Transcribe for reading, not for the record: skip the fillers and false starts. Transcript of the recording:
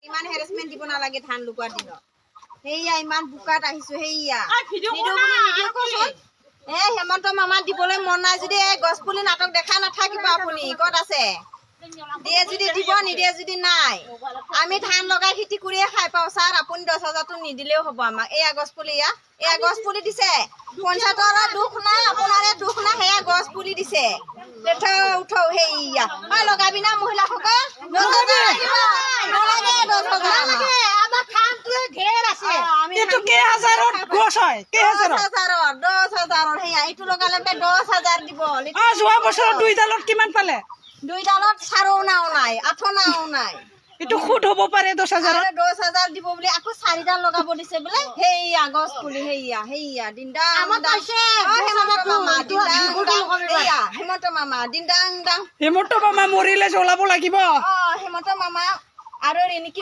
ইমান হেৰাসমেন্ট দিব নালাগে ধান লুকুৱাৰ দিনত সেইয়া ইমান বুকাত আহিছো সেইয়া হেমন্ত মামা দিবলৈ মন নাই যদি এই গছ পুলি নাটক দেখা নাথাকিব আপুনি ক'ত আছে দিয়ে যদি দিব নিদিয়ে যদি নাই আমি ধান লগাই খেতি কৰিয়ে খাই পাওঁ ছাৰ আপুনি 10,000টো নিদিলেও হ'ব আমাক এয়া গছ পুলি এয়া গছ পুলি দিছে পঞ্চায়তৰ দুখ নাই আপোনাৰে দুখ নাই সেয়া গছ পুলি দিছে উঠৌ সেইয়া লগাবি না মহিলাসকল যোৱা বছৰত 2 ডালত কিমান পালে 2 ডালত 4 নাও নাই 8 নাও নাই এইটো খুদ হ'ব পাৰে 10,000 10,000 দিব বুলি আকৌ 4 ডাল লগাব দিছে বোলে সেইয়া গছ পুলি সেইয়া দিনদাং হেমন্ত মামা দিনদাং হেমন্ত মামা মৰিলে জ্বলাব লাগিব হেমন্ত মামা আৰু এনেকি